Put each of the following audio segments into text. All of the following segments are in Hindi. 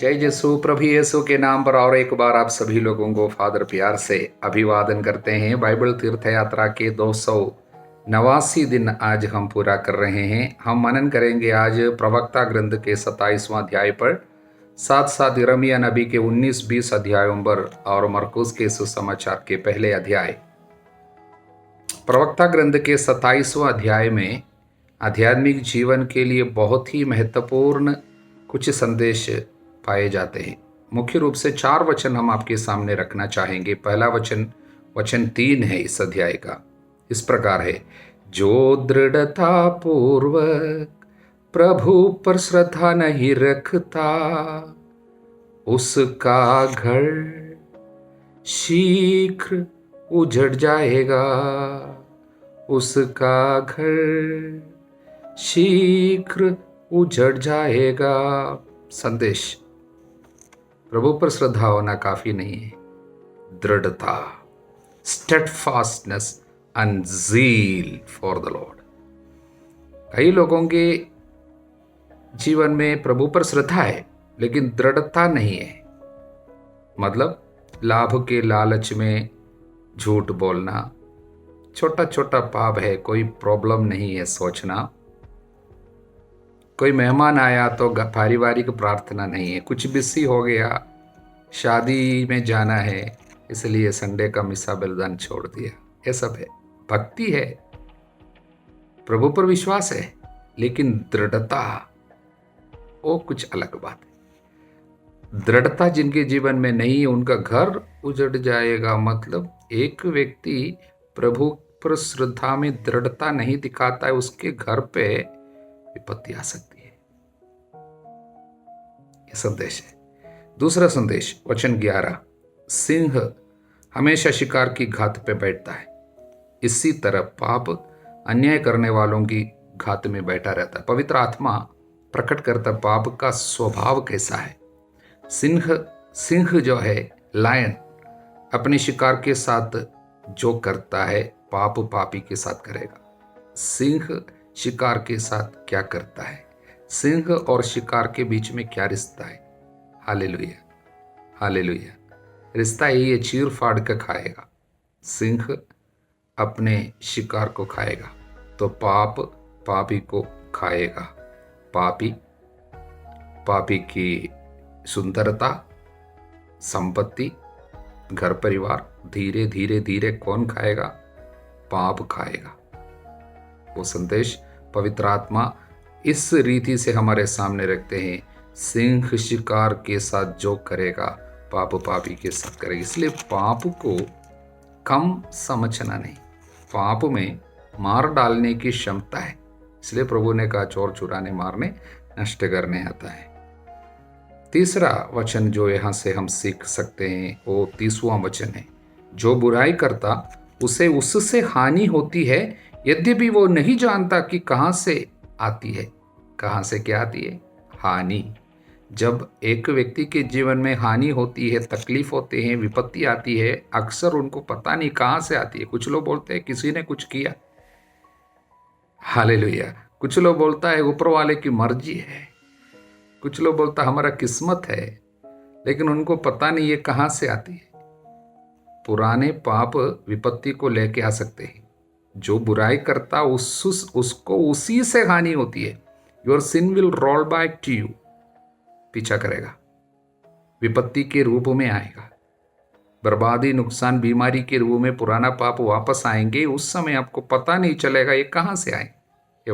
जय यीशु। प्रभु यीशु के नाम पर और एक बार आप सभी लोगों को फादर प्यार से अभिवादन करते हैं। बाइबल तीर्थ यात्रा के 289 दिन आज हम पूरा कर रहे हैं। हम मनन करेंगे आज प्रवक्ता ग्रंथ के 27वां अध्याय पर, साथ साथ यिर्मयाह नबी के 19-20 अध्यायों पर और मरकुस के सुसमाचार के पहले अध्याय। प्रवक्ता ग्रंथ के 27वां अध्याय में आध्यात्मिक जीवन के लिए बहुत ही महत्वपूर्ण कुछ संदेश पाए जाते हैं। मुख्य रूप से 4 वचन हम आपके सामने रखना चाहेंगे। पहला वचन 3 है इस अध्याय का, इस प्रकार है, जो दृढ़ता पूर्वक प्रभु पर श्रद्धा नहीं रखता उसका घर शीघ्र उजड़ जाएगा, उसका घर शीघ्र उजड़ जाएगा। संदेश, प्रभु पर श्रद्धा होना काफी नहीं है, दृढ़ता, steadfastness and zeal for the Lord. कई लोगों के जीवन में प्रभु पर श्रद्धा है लेकिन दृढ़ता नहीं है। मतलब लाभ के लालच में झूठ बोलना, छोटा छोटा पाप है, कोई प्रॉब्लम नहीं है सोचना। कोई मेहमान आया तो पारिवारिक प्रार्थना नहीं है, कुछ बिजी हो गया, शादी में जाना है इसलिए संडे का मिसा बलिदान छोड़ दिया, ये सब है। भक्ति है, प्रभु पर विश्वास है, लेकिन दृढ़ता वो कुछ अलग बात है। दृढ़ता जिनके जीवन में नहीं है उनका घर उजड़ जाएगा। मतलब एक व्यक्ति प्रभु पर श्रद्धा में दृढ़ता नहीं दिखाता है, उसके घर पे विपत्ति आ सकती है। यह संदेश है। दूसरा संदेश, वचन 11, सिंह हमेशा शिकार की घात पे बैठता है, इसी तरह पाप अन्याय करने वालों की घात में बैठा रहता है। पवित्र आत्मा प्रकट करता पाप का स्वभाव कैसा है। सिंह जो है, लायन, अपने शिकार के साथ जो करता है पाप पापी के साथ करेगा। सिंह शिकार के साथ क्या करता है, सिंह और शिकार के बीच में क्या रिश्ता है। Hallelujah, hallelujah. रिश्ता यही है, चीर फाड़ कर खाएगा। सिंह अपने शिकार को खाएगा तो पाप पापी को खाएगा। पापी की सुंदरता, संपत्ति, घर परिवार धीरे धीरे धीरे कौन खाएगा? पाप खाएगा। वो संदेश पवित्र आत्मा इस रीति से हमारे सामने रखते हैं, सिंह शिकार के साथ जो करेगा पाप पापी के साथ करेगा। इसलिए पाप को कम समझना नहीं, पाप में मार डालने की क्षमता है। इसलिए प्रभु ने कहा चोर चुराने मारने नष्ट करने आता है। तीसरा वचन जो यहाँ से हम सीख सकते हैं वो 30वां वचन है, जो बुराई करता उसे उससे हानि होती है, यद्यपि वो नहीं जानता कि कहाँ से आती है। कहाँ से क्या आती है? हानि। जब एक व्यक्ति के जीवन में हानि होती है, तकलीफ होते हैं, विपत्ति आती है, अक्सर उनको पता नहीं कहाँ से आती है। कुछ लोग बोलते हैं किसी ने कुछ किया, हालेलुया। कुछ लोग बोलता है ऊपर वाले की मर्जी है, कुछ लोग बोलता हमारा किस्मत है, लेकिन उनको पता नहीं ये कहाँ से आती है। पुराने पाप विपत्ति को लेके आ सकते हैं। जो बुराई करता उसको उसी से हानि होती है। Your sin will roll back to you, पीछा करेगा, विपत्ति के रूप में आएगा। बर्बादी, नुकसान, बीमारी के रूप में पुराना पाप वापस आएंगे। उस समय आपको पता नहीं चलेगा ये कहाँ से आए। ये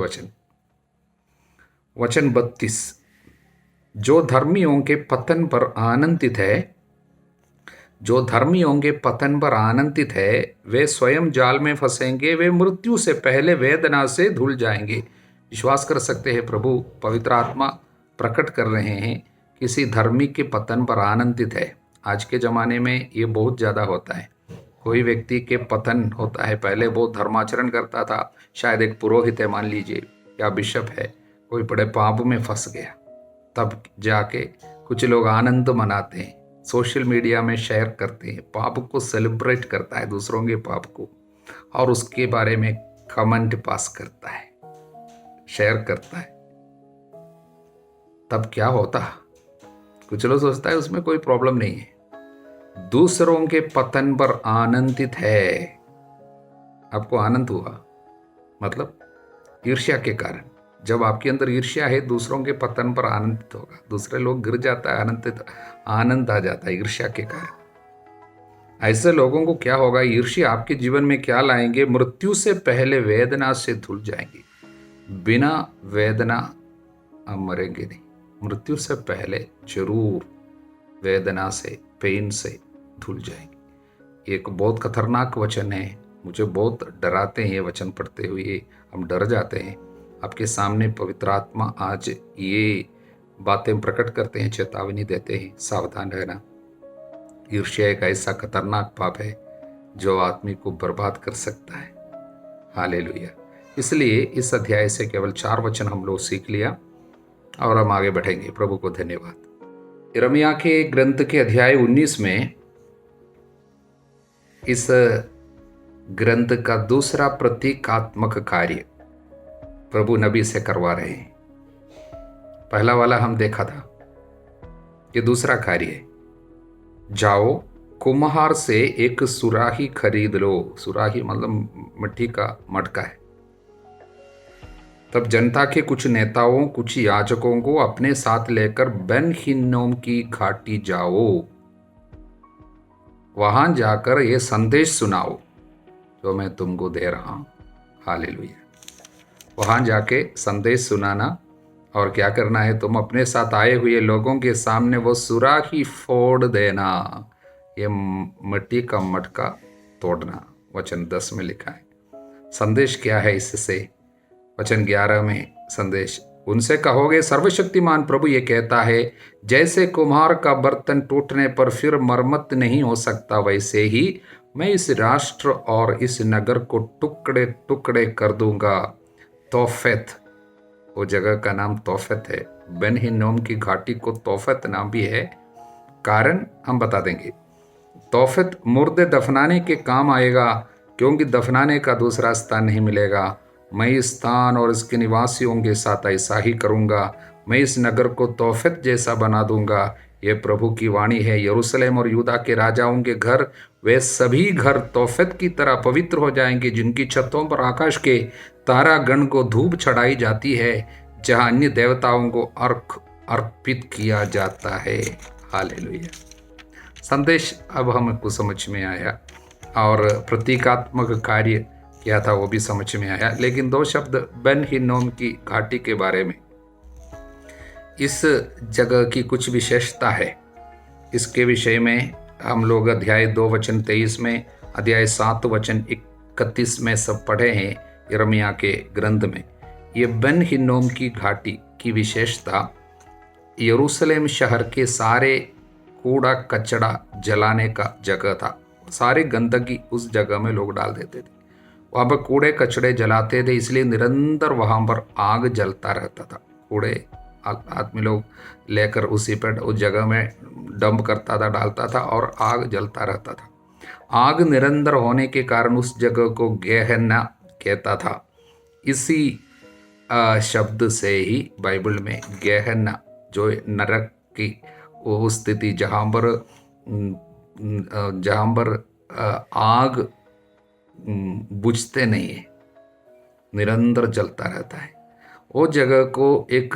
वचन 32, जो धर्मियों के पतन पर आनंदित है, जो धर्मियों के पतन पर आनंदित है, वे स्वयं जाल में फंसेंगे, वे मृत्यु से पहले वेदना से धुल जाएंगे। विश्वास कर सकते हैं प्रभु पवित्र आत्मा प्रकट कर रहे हैं, किसी धर्मी के पतन पर आनंदित है। आज के ज़माने में ये बहुत ज़्यादा होता है। कोई व्यक्ति के पतन होता है, पहले बहुत धर्माचरण करता था, शायद एक पुरोहित है मान लीजिए या बिशप है, कोई बड़े पाप में फंस गया, तब जाके कुछ लोग आनंद मनाते हैं, सोशल मीडिया में शेयर करते हैं, पाप को सेलिब्रेट करता है, दूसरों के पाप को, और उसके बारे में कमेंट पास करता है, शेयर करता है। तब क्या होता? कुछ लोग सोचता है उसमें कोई प्रॉब्लम नहीं है। दूसरों के पतन पर आनंदित है। आपको आनंद हुआ मतलब ईर्ष्या के कारण। जब आपके अंदर ईर्ष्या है, दूसरों के पतन पर आनंदित होगा। दूसरे लोग गिर जाता है, आनंद आ जाता है ईर्ष्या के कारण। ऐसे लोगों को क्या होगा, ईर्ष्या आपके जीवन में क्या लाएंगे, मृत्यु से पहले वेदना से धुल जाएंगे। बिना वेदना आप मरेंगे नहीं। मृत्यु से पहले जरूर वेदना से, पेन से धुल जाएंगे। एक बहुत खतरनाक वचन है, मुझे बहुत डराते हैं ये वचन पढ़ते हुए, हम डर जाते हैं। आपके सामने पवित्र आत्मा आज ये बातें प्रकट करते हैं, चेतावनी देते हैं, सावधान रहना। ईर्ष्या एक ऐसा खतरनाक पाप है जो आदमी को बर्बाद कर सकता है। हालेलुया। इसलिए इस अध्याय से केवल 4 वचन हम लोग सीख लिया और हम आगे बढ़ेंगे। प्रभु को धन्यवाद। यिर्मयाह के ग्रंथ के अध्याय 19 में इस ग्रंथ का दूसरा प्रतीकात्मक कार्य प्रभु नबी से करवा रहे हैं। पहला वाला हम देखा था, ये दूसरा कार्य है। जाओ, कुम्हार से एक सुराही खरीद लो। सुराही मतलब मिट्टी का मटका है। तब जनता के कुछ नेताओं, कुछ याजकों को अपने साथ लेकर बेन हिन्नोम की घाटी जाओ। वहां जाकर ये संदेश सुनाओ जो मैं तुमको दे रहा हूं। हालेलुया। वहां जाके संदेश सुनाना, और क्या करना है, तुम अपने साथ आए हुए लोगों के सामने वो सुराही फोड़ देना, ये मिट्टी का मटका तोड़ना। वचन 10 में लिखा है। संदेश क्या है इससे? वचन 11 में संदेश, उनसे कहोगे, सर्वशक्तिमान प्रभु ये कहता है, जैसे कुम्हार का बर्तन टूटने पर फिर मरम्मत नहीं हो सकता, वैसे ही मैं इस राष्ट्र और इस नगर को टुकड़े टुकड़े कर दूंगा। तोफेत, वो जगह का नाम तोफेत है। बेन हिन्नोम की घाटी को तोफेत नाम भी है, कारण हम बता देंगे। तोफेत मुर्दे दफनाने के काम आएगा, क्योंकि दफनाने का दूसरा स्थान नहीं मिलेगा। मैं इस स्थान और इसके निवासियों के साथ ऐसा ही करूंगा। मैं इस नगर को तोफेत जैसा बना दूंगा। ये प्रभु की वाणी है। यरूशलेम और यूदा के राजाओं के घर, वे सभी घर तोफेत की तरह पवित्र हो जाएंगे, जिनकी छतों पर आकाश के तारागण को धूप चढ़ाई जाती है, जहां अन्य देवताओं को अर्घ अर्पित किया जाता है। हालेलुया। संदेश अब हमको समझ में आया, और प्रतीकात्मक कार्य क्या था वो भी समझ में आया। लेकिन 2 शब्द बेन हिन्नोम की घाटी के बारे में। इस जगह की कुछ विशेषता है, इसके विषय में हम लोग अध्याय 2 वचन 23 में, अध्याय 7 वचन 31 में सब पढ़े हैं यिर्मयाह के ग्रंथ में। ये बेन हिन्नोम की घाटी की विशेषता यरूशलेम शहर के सारे कूड़ा कचड़ा जलाने का जगह था। सारी गंदगी उस जगह में लोग डाल देते थे, वहाँ पर कूड़े कचड़े जलाते थे, इसलिए निरंतर वहाँ पर आग जलता रहता था। कूड़े आदमी लोग लेकर उसी पर उस जगह में डंप करता था, डालता था, और आग जलता रहता था। आग निरंतर होने के कारण उस जगह को गेहन्ना कहता था। इसी शब्द से ही बाइबल में गेहन्ना, जो नरक की वो स्थिति जहाँ पर आग बुझते नहीं है, निरंतर जलता रहता है, वो जगह को एक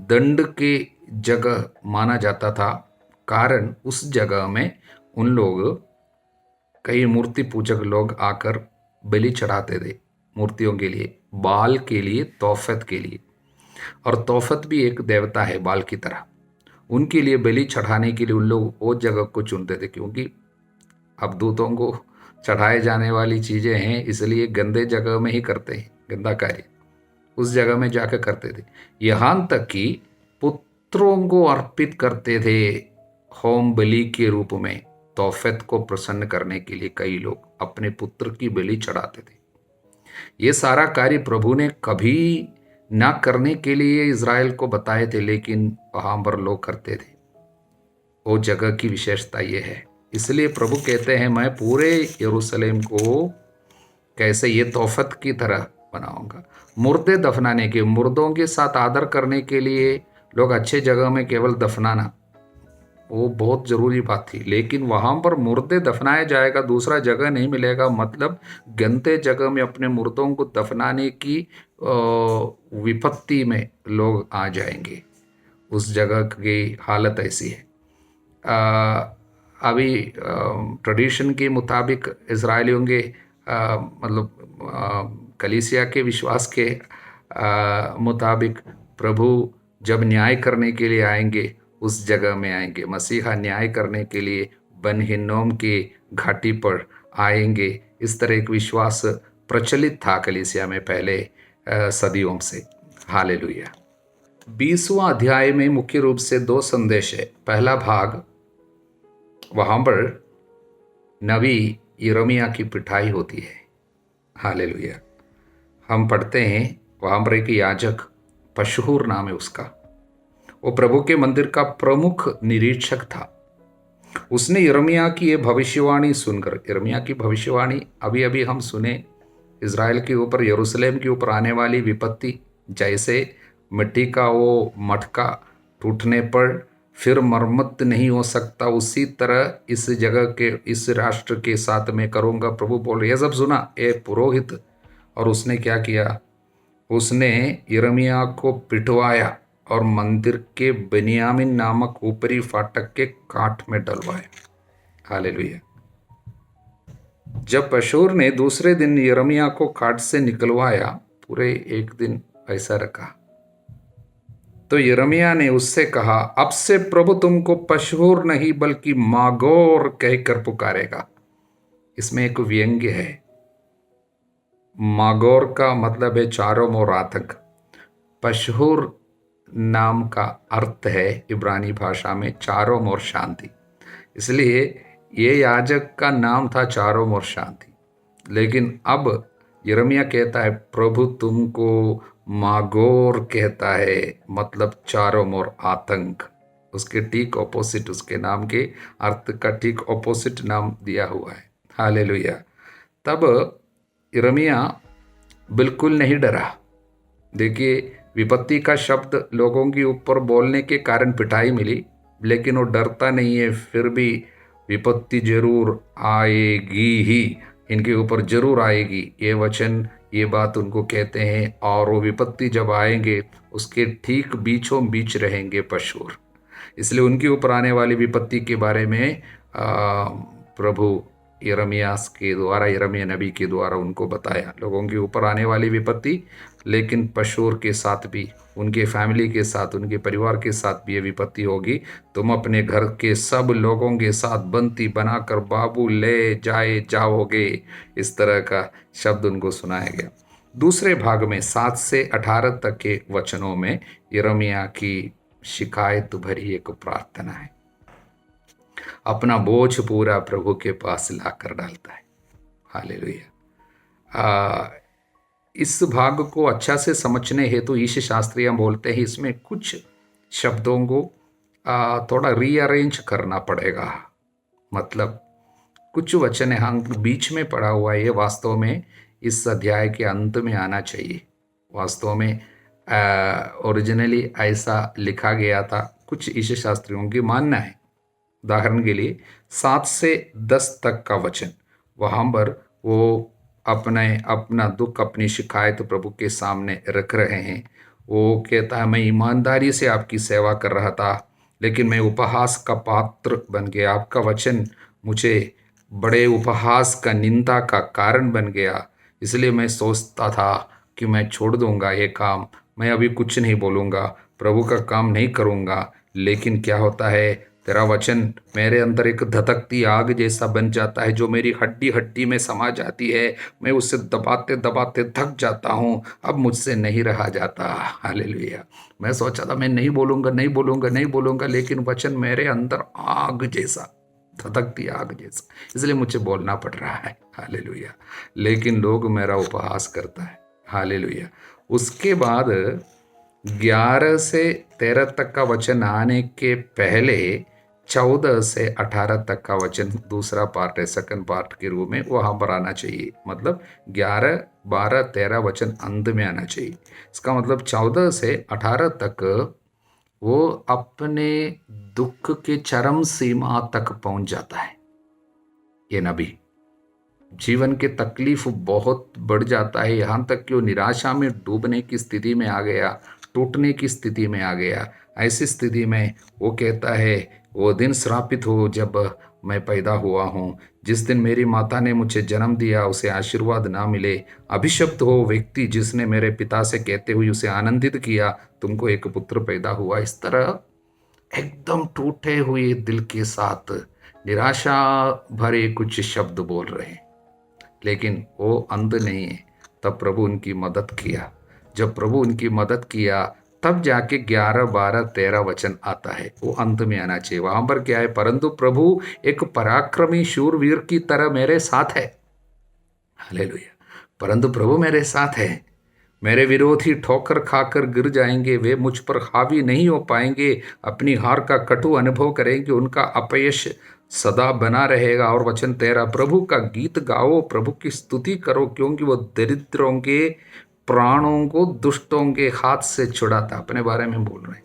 दंड की जगह माना जाता था। कारण उस जगह में उन लोग, कई मूर्ति पूजक लोग आकर बलि चढ़ाते थे मूर्तियों के लिए, बाल के लिए, तोफेत के लिए। और तोफेत भी एक देवता है बाल की तरह। उनके लिए बलि चढ़ाने के लिए उन लोग वो जगह को चुनते थे, क्योंकि अब दूतों को चढ़ाए जाने वाली चीज़ें हैं, इसलिए गंदे जगह में ही करते हैं गंदा कार्य, उस जगह में जाकर करते थे। यहाँ तक कि पुत्रों को अर्पित करते थे होम बलि के रूप में। तोफेत को प्रसन्न करने के लिए कई लोग अपने पुत्र की बलि चढ़ाते थे। ये सारा कार्य प्रभु ने कभी ना करने के लिए इज़राइल को बताए थे, लेकिन वहाँ पर लोग करते थे। वो जगह की विशेषता ये है। इसलिए प्रभु कहते हैं, मैं पूरे यरूशलेम को कैसे ये तोफेत की तरह बनाऊंगा। मुर्दे दफनाने के, मुर्दों के साथ आदर करने के लिए लोग अच्छे जगह में केवल दफनाना, वो बहुत ज़रूरी बात थी, लेकिन वहाँ पर मुर्दे दफनाया जाएगा, दूसरा जगह नहीं मिलेगा। मतलब गंदे जगह में अपने मुर्दों को दफनाने की विपत्ति में लोग आ जाएंगे। उस जगह की हालत ऐसी है। अभी ट्रेडिशन के मुताबिक इजरायलियों के मतलब कलीसिया के विश्वास के मुताबिक प्रभु जब न्याय करने के लिए आएंगे, उस जगह में आएंगे। मसीहा न्याय करने के लिए बन हिन्नोम के घाटी पर आएंगे। इस तरह एक विश्वास प्रचलित था कलीसिया में पहले सदियों से। हालेलुया। 20वां अध्याय में मुख्य रूप से 2 संदेश है। पहला भाग, वहां पर नबी यिर्मयाह की पिटाई होती है। हालेलुया। हम पढ़ते हैं वहां पर एक याजक, पशहूर नाम है उसका, वो प्रभु के मंदिर का प्रमुख निरीक्षक था। उसने यिर्मयाह की ये भविष्यवाणी सुनकर, यिर्मयाह की भविष्यवाणी अभी अभी हम सुने, इज़राइल के ऊपर, यरूशलेम के ऊपर आने वाली विपत्ति, जैसे मिट्टी का वो मटका टूटने पर फिर मरम्मत नहीं हो सकता, उसी तरह इस जगह के, इस राष्ट्र के साथ मैं करूँगा, प्रभु बोल रहे। ये सब सुना ये पुरोहित, और उसने क्या किया, उसने यिर्मयाह को पिटवाया और मंदिर के बेन्यामीन नामक ऊपरी फाटक के काठ में डलवाया। हालेलुया। जब पशूर ने दूसरे दिन यिर्मयाह को काठ से निकलवाया, पूरे एक दिन ऐसा रखा, तो यिर्मयाह ने उससे कहा, अब से प्रभु तुमको पशहूर नहीं बल्कि मागोर कहकर पुकारेगा। इसमें एक व्यंग्य है। मागोर का मतलब है चारों ओर आतंक। पशहूर नाम का अर्थ है इब्रानी भाषा में चारों ओर शांति। इसलिए ये याजक का नाम था चारों ओर शांति। लेकिन अब यिर्मयाह कहता है प्रभु तुमको मागोर कहता है, मतलब चारों ओर आतंक। उसके ठीक ऑपोजिट, उसके नाम के अर्थ का ठीक ऑपोजिट नाम दिया हुआ है। हालेलुया। तब यिर्मयाह बिल्कुल नहीं डरा। देखिए, विपत्ति का शब्द लोगों के ऊपर बोलने के कारण पिटाई मिली, लेकिन वो डरता नहीं है। फिर भी विपत्ति जरूर आएगी ही, इनके ऊपर जरूर आएगी। ये वचन, ये बात उनको कहते हैं, और वो विपत्ति जब आएंगे उसके ठीक बीचों बीच रहेंगे पशूर। इसलिए उनके ऊपर आने वाली विपत्ति के बारे में प्रभु यिर्मयाह के द्वारा, यिर्मयाह नबी के द्वारा उनको बताया, लोगों के ऊपर आने वाली विपत्ति, लेकिन पशूर के साथ भी, उनके फैमिली के साथ, उनके परिवार के साथ भी ये विपत्ति होगी। तुम अपने घर के सब लोगों के साथ बंती बनाकर बाबू ले जाओगे। इस तरह का शब्द उनको सुनाया गया। दूसरे भाग में 7 से 18 तक के वचनों में यिर्मयाह की शिकायत भरी एक प्रार्थना है। अपना बोझ पूरा प्रभु के पास लाकर डालता है। हालेलुया। इस भाग को अच्छा से समझने हेतु ईश शास्त्रियाँ बोलते हैं इसमें कुछ शब्दों को थोड़ा रीअरेंज करना पड़ेगा। मतलब कुछ वचन हम बीच में पड़ा हुआ है, ये वास्तव में इस अध्याय के अंत में आना चाहिए। वास्तव में ओरिजिनली ऐसा लिखा गया था, कुछ ईश शास्त्रियों की मानना है। उदाहरण के लिए 7 से 10 तक का वचन, वहाँ पर वो अपना दुख, अपनी शिकायत प्रभु के सामने रख रहे हैं। वो कहता है, मैं ईमानदारी से आपकी सेवा कर रहा था, लेकिन मैं उपहास का पात्र बन गया। आपका वचन मुझे बड़े उपहास का, निंदा का कारण बन गया। इसलिए मैं सोचता था कि मैं छोड़ दूंगा ये काम, मैं अभी कुछ नहीं बोलूँगा, प्रभु का काम नहीं करूँगा। लेकिन क्या होता है, तेरा वचन मेरे अंदर एक धधकती आग जैसा बन जाता है, जो मेरी हड्डी हड्डी में समा जाती है। मैं उससे दबाते दबाते थक जाता हूँ, अब मुझसे नहीं रहा जाता। हालेलुया। मैं सोचा था मैं नहीं बोलूँगा, नहीं बोलूँगा, नहीं बोलूँगा, लेकिन वचन मेरे अंदर आग जैसा, धधकती आग जैसा, इसलिए मुझे बोलना पड़ रहा है। हालेलुया। लेकिन लोग मेरा उपहास करता है। हालेलुया। उसके बाद 11 से 13 तक का वचन आने के पहले 14 से 18 तक का वचन दूसरा पार्ट है, सेकंड पार्ट के रूप में वहाँ पर आना चाहिए। मतलब 11, 12, 13 वचन अंत में आना चाहिए। इसका मतलब 14 से 18 तक वो अपने दुख के चरम सीमा तक पहुंच जाता है। ये नबी जीवन के तकलीफ बहुत बढ़ जाता है, यहाँ तक कि वो निराशा में डूबने की स्थिति में आ गया, टूटने की स्थिति में आ गया। ऐसी स्थिति में वो कहता है, वो दिन श्रापित हो जब मैं पैदा हुआ हूँ, जिस दिन मेरी माता ने मुझे जन्म दिया उसे आशीर्वाद ना मिले। अभिशप्त हो व्यक्ति जिसने मेरे पिता से कहते हुए उसे आनंदित किया, तुमको एक पुत्र पैदा हुआ। इस तरह एकदम टूटे हुए दिल के साथ निराशा भरे कुछ शब्द बोल रहे हैं, लेकिन वो अंध नहीं है। तब प्रभु उनकी मदद किया। जब प्रभु उनकी मदद किया तब जाके 11, 12, 13 वचन आता है। वो अंत में आना चाहिए। वहां पर क्या है, परंतु प्रभु एक पराक्रमी शूरवीर की तरह मेरे साथ है। हालेलुया। परंतु प्रभु मेरे साथ है। मेरे विरोधी ठोकर खाकर गिर जाएंगे, वे मुझ पर हावी नहीं हो पाएंगे। अपनी हार का कटु अनुभव करेंगे, उनका अपयश सदा बना रहेगा। और वचन 13, प्रभु का गीत गाओ, प्रभु की स्तुति करो, क्योंकि वो दरिद्रों के प्राणों को दुष्टों के हाथ से छुड़ाता। अपने बारे में बोल रहे हैं।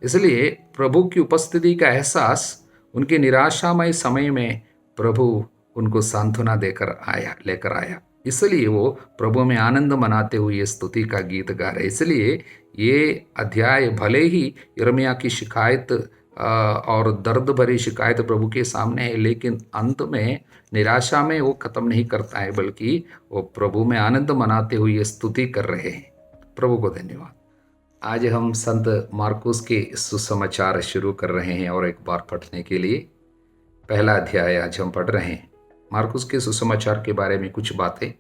इसलिए प्रभु की उपस्थिति का एहसास उनके निराशामय समय में प्रभु उनको सांत्वना लेकर आया। इसलिए वो प्रभु में आनंद मनाते हुए स्तुति का गीत गा रहे। इसलिए ये अध्याय भले ही यिर्मयाह की शिकायत और दर्द भरी शिकायत प्रभु के सामने है, लेकिन अंत में निराशा में वो खत्म नहीं करता है, बल्कि वो प्रभु में आनंद मनाते हुए स्तुति कर रहे हैं। प्रभु को धन्यवाद। आज हम संत मार्कुस के सुसमाचार शुरू कर रहे हैं और एक बार पढ़ने के लिए पहला अध्याय आज हम पढ़ रहे हैं। मार्कुस के सुसमाचार के बारे में कुछ बातें।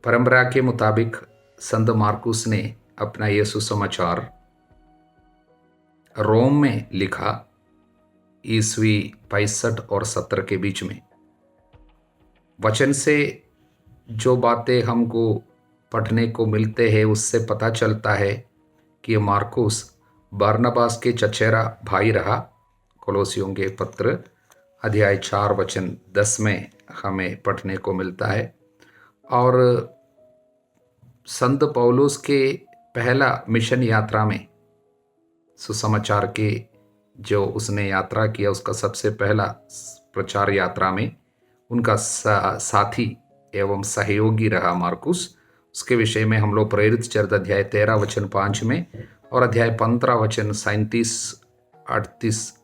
परंपरा के मुताबिक संत मार्कुस ने अपना यह सुसमाचार रोम में लिखा, ईस्वी 65 और 70 के बीच में। वचन से जो बातें हमको पढ़ने को मिलते हैं उससे पता चलता है कि मार्कुस बरनबास के चचेरा भाई रहा। कोलोसियों के पत्र अध्याय 4 वचन 10 में हमें पढ़ने को मिलता है। और संत पौलुस के पहला मिशन यात्रा में सुसमाचार के जो उसने यात्रा किया, उसका सबसे पहला प्रचार यात्रा में उनका साथी एवं सहयोगी रहा मार्कुस। उसके विषय में हम लोग प्रेरित चरित्र अध्याय 13 वचन 5 में और अध्याय 15 वचन 37, 38,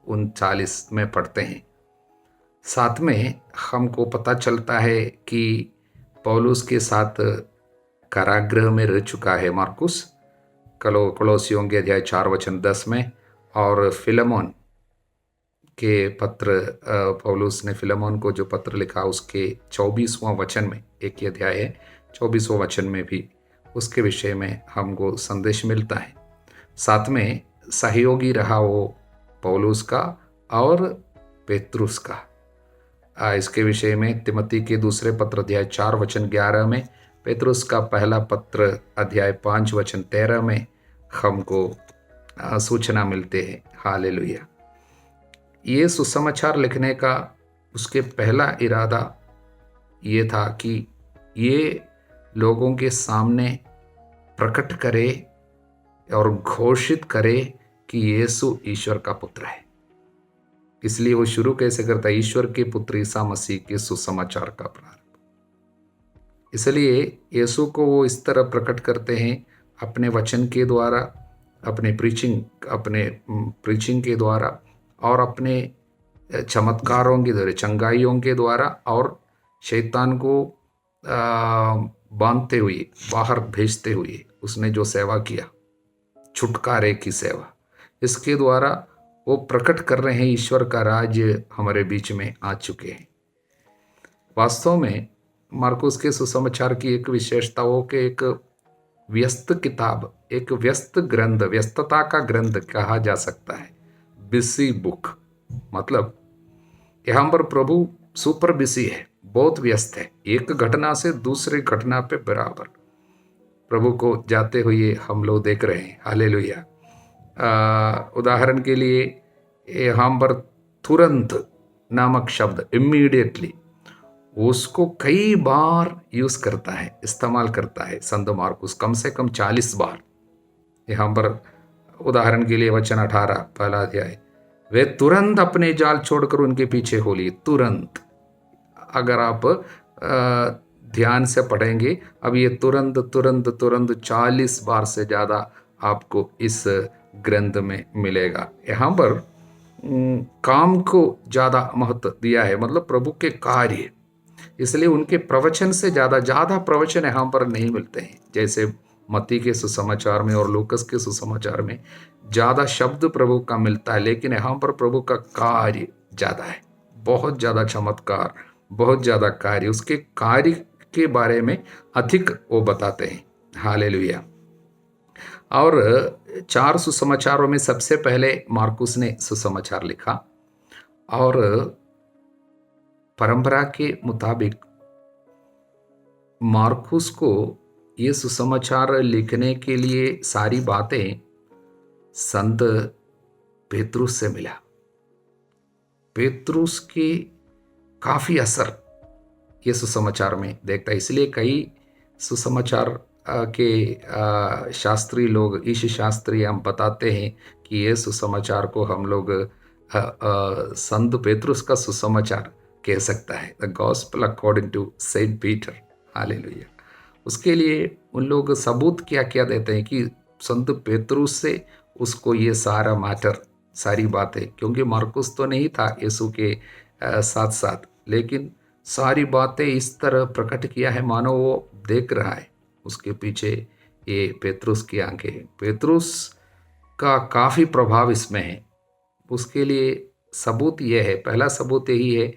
39 में पढ़ते हैं। साथ में हमको पता चलता है कि पौलुस के साथ कारागृह में रह चुका है मार्कुस, कोलोसियों के अध्याय 4 वचन 10 में। और फिलेमोन के पत्र, पौलुस ने फिलेमोन को जो पत्र लिखा उसके 24वां वचन में, एक ही अध्याय है, 24वां वचन में भी उसके विषय में हमको संदेश मिलता है। साथ में सहयोगी रहा वो पौलुस का और पेत्रुस का। इसके विषय में तिमोथी के दूसरे पत्र अध्याय 4 वचन 11 में, पेत्रुस का पहला पत्र अध्याय 5 वचन 13 में हमको सूचना मिलते हैं। हालेलुया। ये सुसमाचार लिखने का उसके पहला इरादा ये था कि ये लोगों के सामने प्रकट करे और घोषित करे कि यीशु ईश्वर का पुत्र है। इसलिए वो शुरू कैसे करता है, ईश्वर के पुत्र ईसा मसीह के सुसमाचार का प्रारंभ। इसलिए यीशु को वो इस तरह प्रकट करते हैं अपने वचन के द्वारा, अपने प्रीचिंग के द्वारा और अपने चमत्कारों के द्वारा, चंगाइयों के द्वारा, और शैतान को बांधते हुए, बाहर भेजते हुए उसने जो सेवा किया, छुटकारे की सेवा, इसके द्वारा वो प्रकट कर रहे हैं ईश्वर का राज्य हमारे बीच में आ चुके हैं। वास्तव में मार्कुस के सुसमाचार की एक विशेषता हो कि एक व्यस्त किताब, एक व्यस्त ग्रंथ, व्यस्तता का ग्रंथ कहा जा सकता है। बिजी बुक, मतलब यहाँ पर प्रभु सुपर बिजी है, बहुत व्यस्त है। एक घटना से दूसरी घटना पे बराबर प्रभु को जाते हुए हम लोग देख रहे हैं। हालेलुया। उदाहरण के लिए यहाँ पर तुरंत नामक शब्द, इमीडिएटली, उसको कई बार यूज करता है, इस्तेमाल करता है संत मार्कुस, कम से कम 40 बार यहाँ पर उदाहरण के लिए वचन 18 पहला अध्याय, वे तुरंत अपने जाल छोड़कर उनके पीछे हो लिए। तुरंत, अगर आप ध्यान से पढ़ेंगे, अब ये तुरंत तुरंत तुरंत 40 बार से ज़्यादा आपको इस ग्रंथ में मिलेगा। यहाँ पर काम को ज़्यादा महत्व दिया है, मतलब प्रभु के कार्य, इसलिए उनके प्रवचन से ज़्यादा प्रवचन यहाँ पर नहीं मिलते हैं। जैसे मत्ती के सुसमाचार में और लूकस के सुसमाचार में ज़्यादा शब्द प्रभु का मिलता है, लेकिन यहाँ पर प्रभु का कार्य ज़्यादा है, बहुत ज़्यादा चमत्कार, बहुत ज़्यादा कार्य, उसके कार्य के बारे में अधिक वो बताते हैं। हालेलुया। और 4 सुसमाचारों में सबसे पहले मार्कुस ने सुसमाचार लिखा, और परंपरा के मुताबिक मार्कुस को ये सुसमाचार लिखने के लिए सारी बातें संत पेतरुस से मिला। पेतरुस की काफ़ी असर ये सुसमाचार में देखता है, इसलिए कई सुसमाचार के शास्त्री लोग, ईश शास्त्री, हम बताते हैं कि ये सुसमाचार को हम लोग संत पेतरुस का सुसमाचार कह सकता है, the gospel according to Saint Peter. हालेलुया। उसके लिए उन लोग सबूत क्या क्या देते हैं कि संत पेतरुस से उसको ये सारा मैटर, सारी बातें, क्योंकि मार्कुस तो नहीं था यीशु के साथ साथ, लेकिन सारी बातें इस तरह प्रकट किया है मानो वो देख रहा है। उसके पीछे ये पेतरुस की आंखें, पेतरुस का काफ़ी प्रभाव इसमें है। उसके लिए सबूत ये है, पहला सबूत यही है,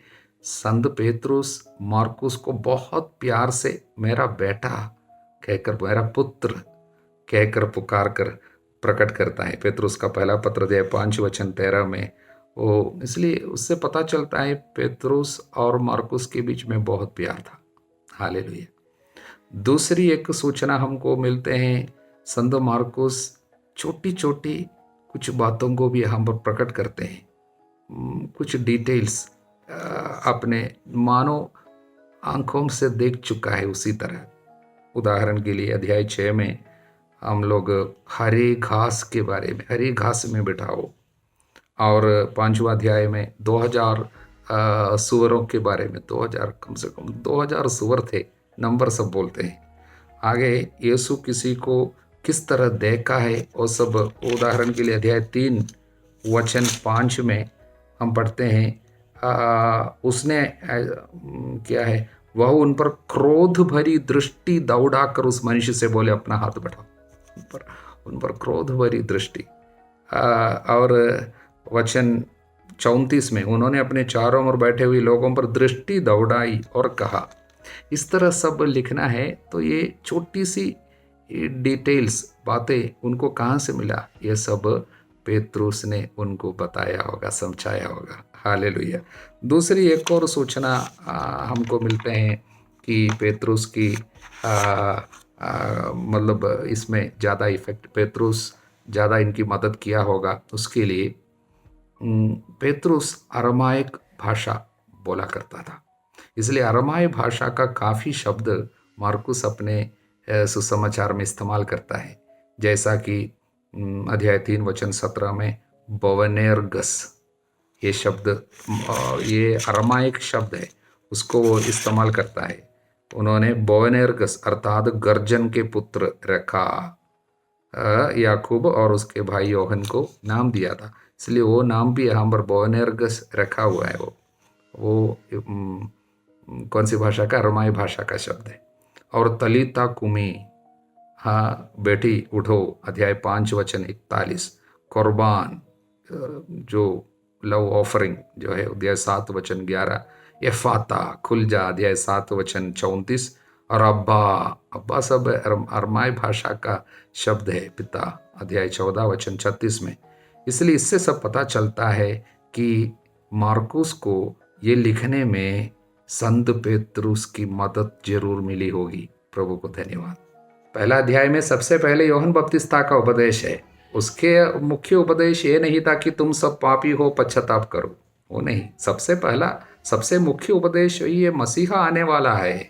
संत पेतरुस मार्कुस को बहुत प्यार से मेरा बेटा कहकर, मेरा पुत्र कहकर पुकार कर प्रकट करता है। पेतरुस का पहला पत्र अध्याय 5 वचन 13 में वो, इसलिए उससे पता चलता है पेतरुस और मार्कुस के बीच में बहुत प्यार था। हालेलुया। दूसरी एक सूचना हमको मिलते हैं, संत मार्कुस छोटी छोटी कुछ बातों को भी हम पर प्रकट करते हैं, कुछ डिटेल्स अपने मानो आंखों से देख चुका है उसी तरह। उदाहरण के लिए अध्याय 6 में हम लोग हरी घास के बारे में, हरी घास में बिठाओ, और 5वां अध्याय में 2000 सुअरों के बारे में, 2000, कम से कम 2000 सुअर थे, नंबर सब बोलते हैं। आगे यीशु किसी को किस तरह देखा है वो सब, उदाहरण के लिए अध्याय 3 वचन 5 में हम पढ़ते हैं, उसने क्या है, वह उन पर क्रोध भरी दृष्टि दौड़ाकर उस मनुष्य से बोले अपना हाथ बढ़ाओ। उन पर क्रोध भरी दृष्टि। और वचन 34 में उन्होंने अपने चारों ओर बैठे हुए लोगों पर दृष्टि दौड़ाई और कहा। इस तरह सब लिखना है तो ये छोटी सी डिटेल्स बातें उनको कहाँ से मिला, ये सब पेतरुस ने उनको बताया होगा, समझाया होगा। हालेलुया। दूसरी एक और सूचना हमको मिलते हैं कि पेतरुस की मतलब इसमें ज़्यादा इफेक्ट, पेतरुस ज़्यादा इनकी मदद किया होगा। उसके लिए पेतरुस अरमाइक भाषा बोला करता था, इसलिए अरमाई भाषा का काफ़ी शब्द मार्कुस अपने सुसमाचार में इस्तेमाल करता है, जैसा कि अध्याय 3 वचन 17 में बोवनेर्गस, ये शब्द, ये अरमाइक शब्द है, उसको वो इस्तेमाल करता है। उन्होंने बोवनेर्गस अर्थात गर्जन के पुत्र रखा, याकूब और उसके भाई योहन को नाम दिया था, इसलिए वो नाम भी यहाँ पर बोवनेर्गस रखा हुआ है। वो कौन सी भाषा का, अरमाई भाषा का शब्द है। और तलीता कुमी, हाँ बेटी उठो, अध्याय 5 वचन 41। कुर्बान, जो लव ऑफरिंग जो है, अध्याय 7 वचन 11। एफाता, खुल जा, अध्याय 7 वचन 34। और अब्बा सब अरमाई भाषा का शब्द है, पिता, अध्याय 14 वचन 36 में। इसलिए इससे सब पता चलता है कि मार्कुस को ये लिखने में संत पेतरुस की मदद जरूर मिली होगी। प्रभु को धन्यवाद। पहला अध्याय में सबसे पहले यूहन्ना बपतिस्ता का उपदेश है। उसके मुख्य उपदेश ये नहीं था कि तुम सब पापी हो, पश्चाताप करो, वो नहीं। सबसे पहला, सबसे मुख्य उपदेश ये मसीहा आने वाला है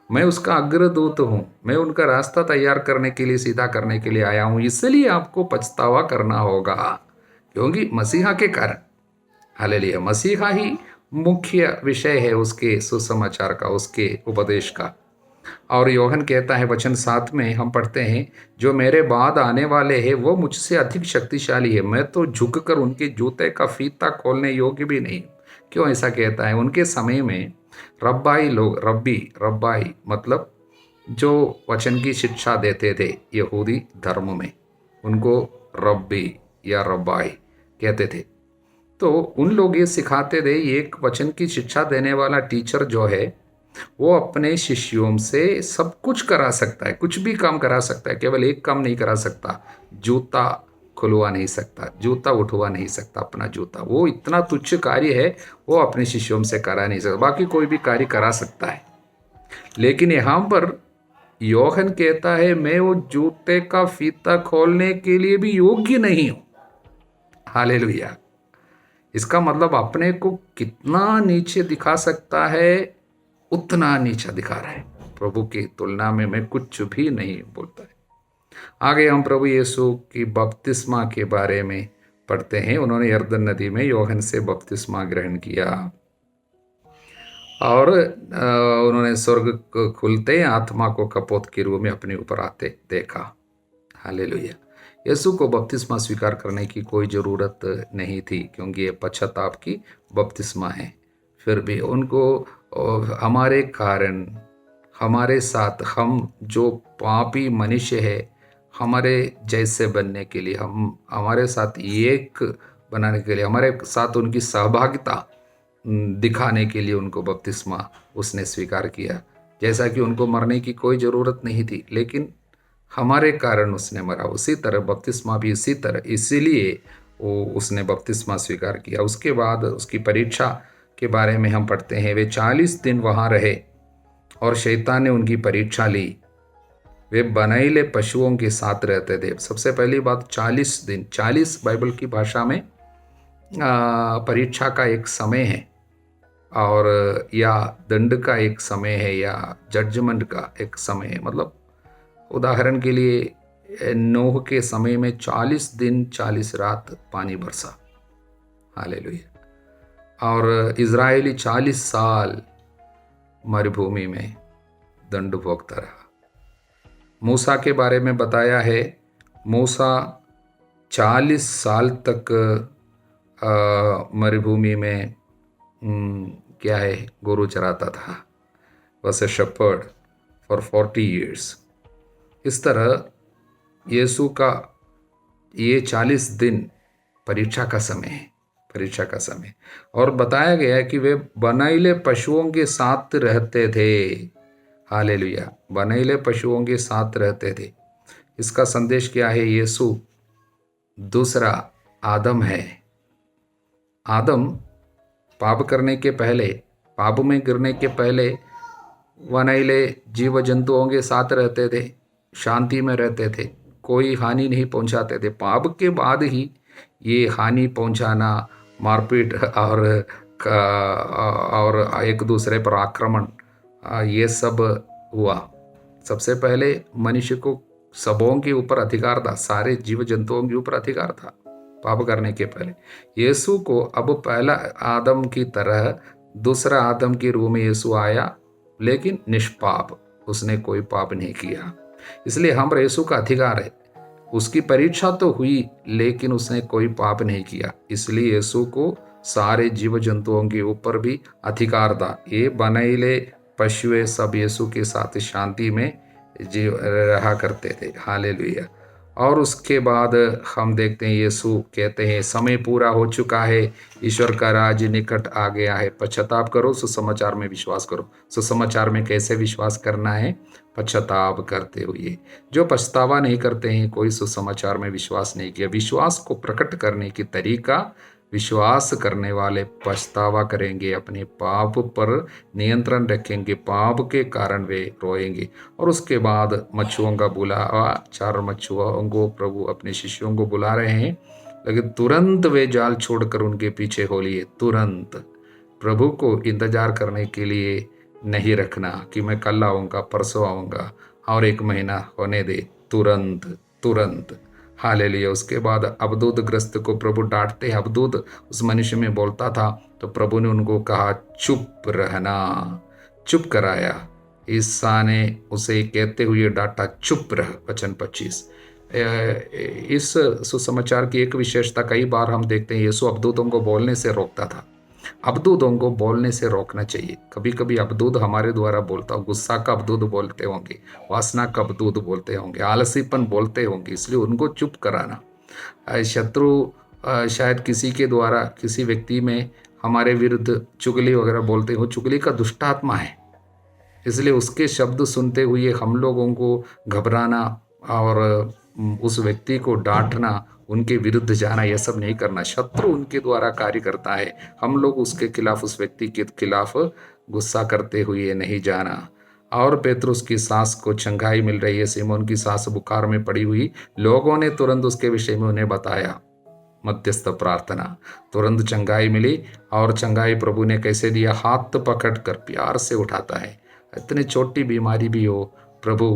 मैं उसका अग्रदूत हूँ, मैं उनका रास्ता तैयार करने के लिए, सीधा करने के लिए आया हूँ, इसलिए आपको पछतावा करना होगा, क्योंकि मसीहा के कारण। हालेलुया। मसीहा ही मुख्य विषय है उसके सुसमाचार का, उसके उपदेश का। और योहन कहता है वचन 7 में हम पढ़ते हैं, जो मेरे बाद आने वाले हैं वो मुझसे अधिक शक्तिशाली है, मैं तो झुककर उनके जूते का फीता खोलने योग्य भी नहीं। क्यों ऐसा कहता है? उनके समय में रब्बाई लोग, रब्बाई मतलब जो वचन की शिक्षा देते थे यहूदी धर्म में, उनको रब्बी या रब्बाई कहते थे। तो उन लोग ये सिखाते थे, एक वचन की शिक्षा देने वाला टीचर जो है वो अपने शिष्यों से सब कुछ करा सकता है, कुछ भी काम करा सकता है, केवल एक काम नहीं करा सकता, जूता खुलवा नहीं सकता, जूता उठवा नहीं सकता, अपना जूता। वो इतना तुच्छ कार्य है, वो अपने शिष्यों से करा नहीं सकता, बाकी कोई भी कार्य करा सकता है। लेकिन यहाँ पर योहन कहता है, मैं वो जूते का फीता खोलने के लिए भी योग्य नहीं हूं। हालेलुया। इसका मतलब अपने को कितना नीचे दिखा सकता है, उतना नीचा दिखा रहा है। प्रभु की तुलना में मैं कुछ भी नहीं बोलता है। आगे हम प्रभु यीशु की बपतिस्मा के बारे में पढ़ते हैं। उन्होंने यरदन नदी में योहन से बपतिस्मा ग्रहण किया और उन्होंने स्वर्ग खुलते आत्मा को कपोत के रूप में अपने ऊपर आते देखा। हालेलुया। यीशु को बपतिस्मा स्वीकार करने की कोई ज़रूरत नहीं थी, क्योंकि ये पश्चाताप की बपतिस्मा है। फिर भी उनको हमारे कारण, हमारे साथ, हम जो पापी मनुष्य है, हमारे जैसे बनने के लिए, हम हमारे साथ एक बनाने के लिए, हमारे साथ उनकी सहभागिता दिखाने के लिए उनको बपतिस्मा उसने स्वीकार किया। जैसा कि उनको मरने की कोई ज़रूरत नहीं थी, लेकिन हमारे कारण उसने मरा। उसी तरह बपतिस्मा भी इसी तरह, इसीलिए वो उसने बपतिस्मा स्वीकार किया। उसके बाद उसकी परीक्षा के बारे में हम पढ़ते हैं, वे 40 दिन वहाँ रहे और शैतान ने उनकी परीक्षा ली। वे बनैले पशुओं के साथ रहते थे। सबसे पहली बात, 40 दिन, 40 बाइबल की भाषा में परीक्षा का एक समय है, और या दंड का एक समय है, या जजमेंट का एक समय है। मतलब उदाहरण के लिए नूह के समय में 40 दिन 40 रात पानी बरसा। हालेलुया। और इजरायली 40 साल मरुभूमि में दंड भोगता रहा। मूसा के बारे में बताया है, मूसा 40 साल तक मरुभूमि में क्या है, गोरू चराता था। Was a shepherd for 40 years। इस तरह यीशु का ये 40 दिन परीक्षा का समय है, परीक्षा का समय। और बताया गया है कि वे बनैले पशुओं के साथ रहते थे। हालेलुया। बनैले पशुओं के साथ रहते थे। इसका संदेश क्या है? यीशु दूसरा आदम है। आदम पाप करने के पहले, पाप में गिरने के पहले बनैले जीव जंतुओं के साथ रहते थे, शांति में रहते थे, कोई हानि नहीं पहुंचाते थे। पाप के बाद ही ये हानि पहुंचाना, मारपीट और एक दूसरे पर आक्रमण, ये सब हुआ। सबसे पहले मनुष्य को सबों के ऊपर अधिकार था, सारे जीव जंतुओं के ऊपर अधिकार था पाप करने के पहले। यीशु को अब पहला आदम की तरह दूसरा आदम के रूप में यीशु आया, लेकिन निष्पाप, उसने कोई पाप नहीं किया। इसलिए हम यीशु का अधिकार है। उसकी परीक्षा तो हुई, लेकिन उसने कोई पाप नहीं किया। इसलिए यीशु को सारे जीव जंतुओं के ऊपर भी अधिकार था। ये बनैले पशु सब यीशु के साथ शांति में जीव रहा करते थे। हालेलुया। और उसके बाद हम देखते हैं यीशु कहते हैं, समय पूरा हो चुका है, ईश्वर का राज्य निकट आ गया है, पश्चाताप करो, सुसमाचार में विश्वास करो। सुसमाचार में कैसे विश्वास करना है? पश्चाताप करते हुए। जो पछतावा नहीं करते हैं, कोई सुसमाचार में विश्वास नहीं किया। विश्वास को प्रकट करने की तरीका, विश्वास करने वाले पछतावा करेंगे, अपने पाप पर नियंत्रण रखेंगे, पाप के कारण वे रोएंगे। और उसके बाद मच्छुओं का बुलावा, 4 मच्छुओं को प्रभु अपने शिष्यों को बुला रहे हैं, लेकिन तुरंत वे जाल छोड़कर उनके पीछे हो लिए। तुरंत प्रभु को इंतजार करने के लिए नहीं रखना कि मैं कल आऊँगा, परसों आऊँगा और 1 महीना होने दे। तुरंत, तुरंत। हालेलुया। उसके बाद अवधूत ग्रस्त को प्रभु डांटते, अवधूत उस मनुष्य में बोलता था, तो प्रभु ने उनको कहा चुप रहना, चुप कराया। ईसा ने उसे कहते हुए डांटा, चुप रह। वचन 25। इस सुसमाचार की एक विशेषता कई बार हम देखते हैं, यीशु अवधूतों को बोलने से रोकता था। अवधूतों को बोलने से रोकना चाहिए। कभी कभी अवधूत हमारे द्वारा बोलता हो, गुस्सा का अवधूत बोलते होंगे, वासना का अवधूत बोलते होंगे, आलसीपन बोलते होंगे, इसलिए उनको चुप कराना। शत्रु शायद किसी के द्वारा किसी व्यक्ति में हमारे विरुद्ध चुगली वगैरह बोलते हो, चुगली का दुष्टात्मा है, इसलिए उसके शब्द सुनते हुए हम लोगों को घबराना और उस व्यक्ति को डांटना, उनके विरुद्ध जाना, यह सब नहीं करना। शत्रु उनके द्वारा कार्य करता है, हम लोग उसके खिलाफ, उस व्यक्ति के खिलाफ गुस्सा करते हुए नहीं जाना। और पेतरुस की सास को चंगाई मिल रही है, सिमोन की सास बुखार में पड़ी हुई, लोगों ने तुरंत उसके विषय में उन्हें बताया। मध्यस्थ प्रार्थना, तुरंत चंगाई मिली। और चंगाई प्रभु ने कैसे दिया? हाथ पकड़ कर प्यार से उठाता है। इतनी छोटी बीमारी भी हो, प्रभु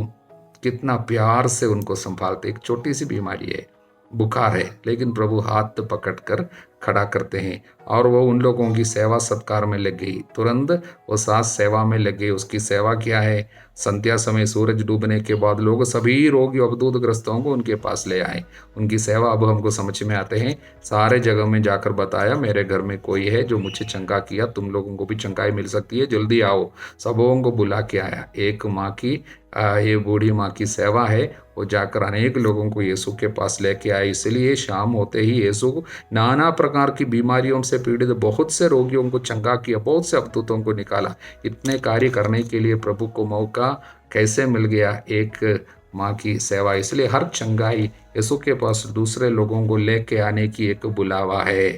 कितना प्यार से उनको संभालते। एक छोटी सी बीमारी है, बुखार है, लेकिन प्रभु हाथ पकड़ कर खड़ा करते हैं और वो उन लोगों की सेवा सत्कार में लग गई। तुरंत वो सास सेवा में लग गई। उसकी सेवा क्या है? संध्या समय सूरज डूबने के बाद लोग सभी रोगी अवधूत ग्रस्तों को उनके पास ले आए। उनकी सेवा अब हमको समझ में आते हैं। सारे जगह में जाकर बताया, मेरे घर में कोई है जो मुझे चंगा किया, तुम लोगों को भी चंगाई मिल सकती है, जल्दी आओ। सबों को बुला के आया। एक माँ की ये बूढ़ी माँ की सेवा है, वो जाकर अनेक लोगों को यीशु के पास लेके आए। इसलिए शाम होते ही यीशु नाना प्रकार की बीमारियों से पीड़ित बहुत से रोगियों को चंगा किया, बहुत से अवधूतों को निकाला। इतने कार्य करने के लिए प्रभु को मौका कैसे मिल गया? एक माँ की सेवा। इसलिए हर चंगाई यीशु के पास दूसरे लोगों को लेके आने की एक बुलावा है।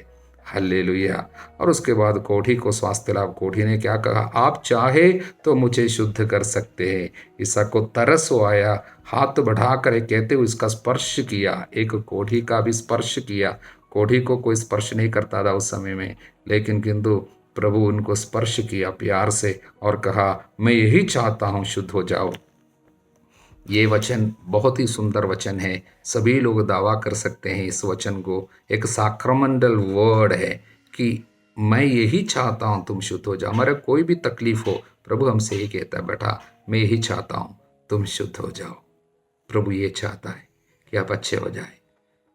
हालेलुया। और उसके बाद कोढ़ी को स्वास्थ्य लाभ। कोढ़ी ने क्या कहा? आप चाहे तो मुझे शुद्ध कर सकते हैं। ईसा को तरस हो आया, हाथ बढ़ाकर कहते हुए इसका स्पर्श किया। एक कोढ़ी का भी स्पर्श किया। कोढ़ी को कोई स्पर्श नहीं करता था उस समय में, लेकिन किंतु प्रभु उनको स्पर्श किया प्यार से और कहा, मैं यही चाहता हूँ, शुद्ध हो जाओ। ये वचन बहुत ही सुंदर वचन है। सभी लोग दावा कर सकते हैं इस वचन को। एक साक्रमेंटल वर्ड है कि मैं यही चाहता हूँ तुम शुद्ध हो जाओ। हमारा कोई भी तकलीफ हो, प्रभु हमसे यही कहता है, बेटा मैं यही चाहता हूँ तुम शुद्ध हो जाओ। प्रभु ये चाहता है कि आप अच्छे हो जाए।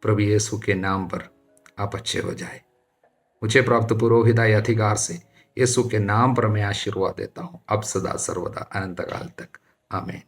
प्रभु यीशु के नाम पर आप अच्छे हो जाए। मुझे प्राप्त पुरोहित अधिकार से यीशु के नाम पर मैं आशीर्वाद देता हूँ, अब सदा सर्वदा अनंत काल तक। आमीन।